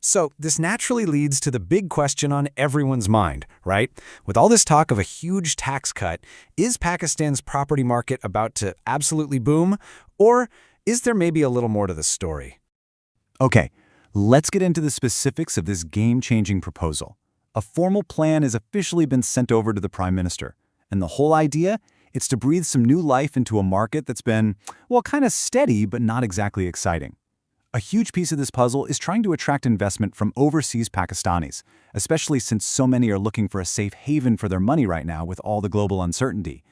So this naturally leads to the big question on everyone's mind, right? With all this talk of a huge tax cut, is Pakistan's property market about to absolutely boom? Or is there maybe a little more to the story? Okay, let's get into the specifics of this game-changing proposal. A formal plan has officially been sent over to the Prime Minister. And the whole idea? It's to breathe some new life into a market that's been, well, kind of steady, but not exactly exciting. A huge piece of this puzzle is trying to attract investment from overseas Pakistanis, especially since so many are looking for a safe haven for their money right now with all the global uncertainty.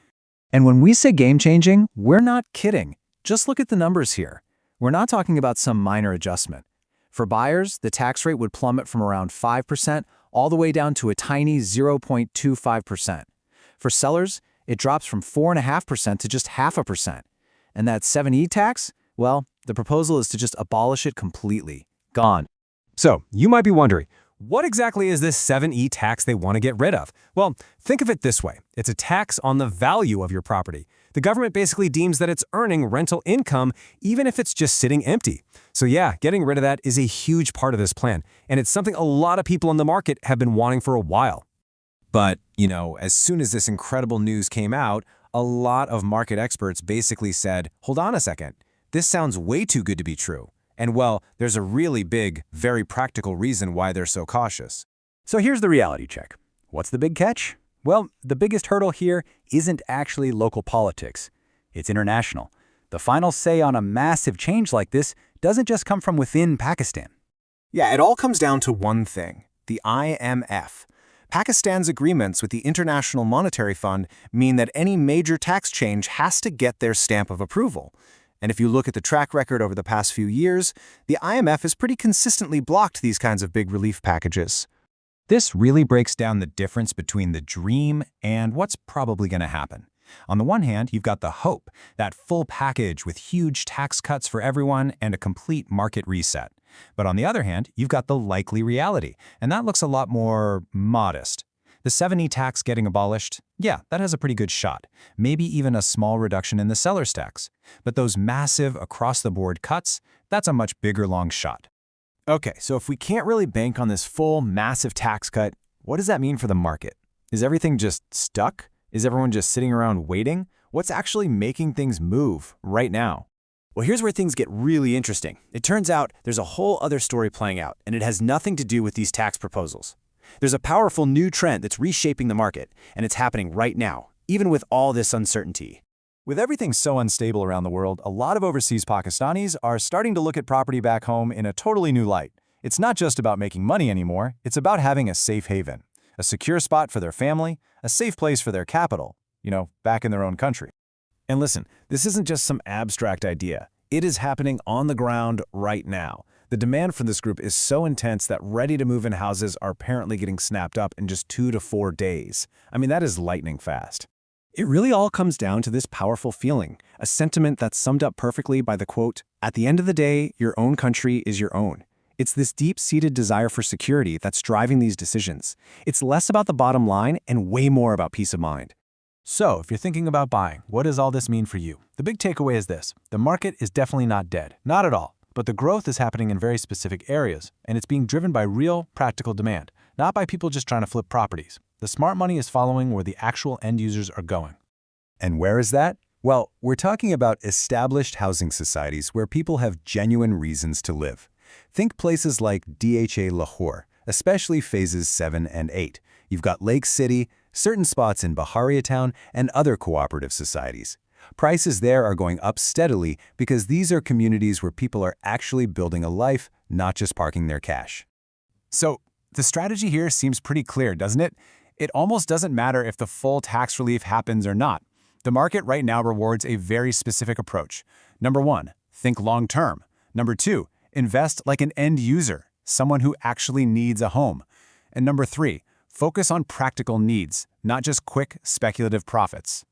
And when we say game-changing, we're not kidding. Just look at the numbers here. We're not talking about some minor adjustment. For buyers, the tax rate would plummet from around 5% all the way down to a tiny 0.25%. For sellers, it drops from 4.5% to just 0.5%. And that 7E tax? Well, the proposal is to just abolish it completely. Gone. So, you might be wondering, what exactly is this 7E tax they want to get rid of? Well, think of it this way. It's a tax on the value of your property. The government basically deems that it's earning rental income even if it's just sitting empty. So yeah, getting rid of that is a huge part of this plan, and it's something a lot of people in the market have been wanting for a while. But, as soon as this incredible news came out, a lot of market experts basically said, hold on a second, this sounds way too good to be true. And well, there's a really big, very practical reason why they're so cautious. So here's the reality check. What's the big catch? Well, the biggest hurdle here isn't actually local politics. It's international. The final say on a massive change like this doesn't just come from within Pakistan. Yeah, it all comes down to one thing, the IMF. Pakistan's agreements with the International Monetary Fund mean that any major tax change has to get their stamp of approval. And if you look at the track record over the past few years, the IMF has pretty consistently blocked these kinds of big relief packages. This really breaks down the difference between the dream and what's probably going to happen. On the one hand, you've got the hope, that full package with huge tax cuts for everyone and a complete market reset. But on the other hand, you've got the likely reality, and that looks a lot more modest. The 7E tax getting abolished, yeah, that has a pretty good shot. Maybe even a small reduction in the seller's tax. But those massive, across-the-board cuts, that's a much bigger long shot. Okay, so if we can't really bank on this full, massive tax cut, what does that mean for the market? Is everything just stuck? Is everyone just sitting around waiting? What's actually making things move right now? Well, here's where things get really interesting. It turns out there's a whole other story playing out, and it has nothing to do with these tax proposals. There's a powerful new trend that's reshaping the market, and it's happening right now, even with all this uncertainty. With everything so unstable around the world, a lot of overseas Pakistanis are starting to look at property back home in a totally new light. It's not just about making money anymore, it's about having a safe haven, a secure spot for their family, a safe place for their capital, back in their own country. And listen, this isn't just some abstract idea. It is happening on the ground right now. The demand for this group is so intense that ready-to-move-in houses are apparently getting snapped up in just 2 to 4 days. I mean, that is lightning fast. It really all comes down to this powerful feeling, a sentiment that's summed up perfectly by the quote, "At the end of the day, your own country is your own." It's this deep-seated desire for security that's driving these decisions. It's less about the bottom line and way more about peace of mind. So, if you're thinking about buying, what does all this mean for you? The big takeaway is this. The market is definitely not dead. Not at all. But the growth is happening in very specific areas, and it's being driven by real, practical demand, not by people just trying to flip properties. The smart money is following where the actual end users are going. And where is that? Well, we're talking about established housing societies where people have genuine reasons to live. Think places like DHA Lahore, especially phases 7 and 8. You've got Lake City, certain spots in Baharia Town, and other cooperative societies. Prices there are going up steadily because these are communities where people are actually building a life, not just parking their cash. So, the strategy here seems pretty clear, doesn't it? It almost doesn't matter if the full tax relief happens or not. The market right now rewards a very specific approach. Number 1, think long-term. Number 2, invest like an end user, someone who actually needs a home. And number 3, focus on practical needs, not just quick, speculative profits.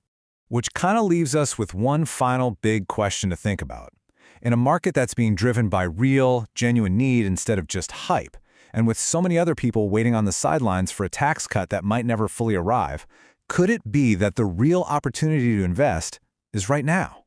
Which kind of leaves us with one final big question to think about. In a market that's being driven by real, genuine need instead of just hype, and with so many other people waiting on the sidelines for a tax cut that might never fully arrive, could it be that the real opportunity to invest is right now?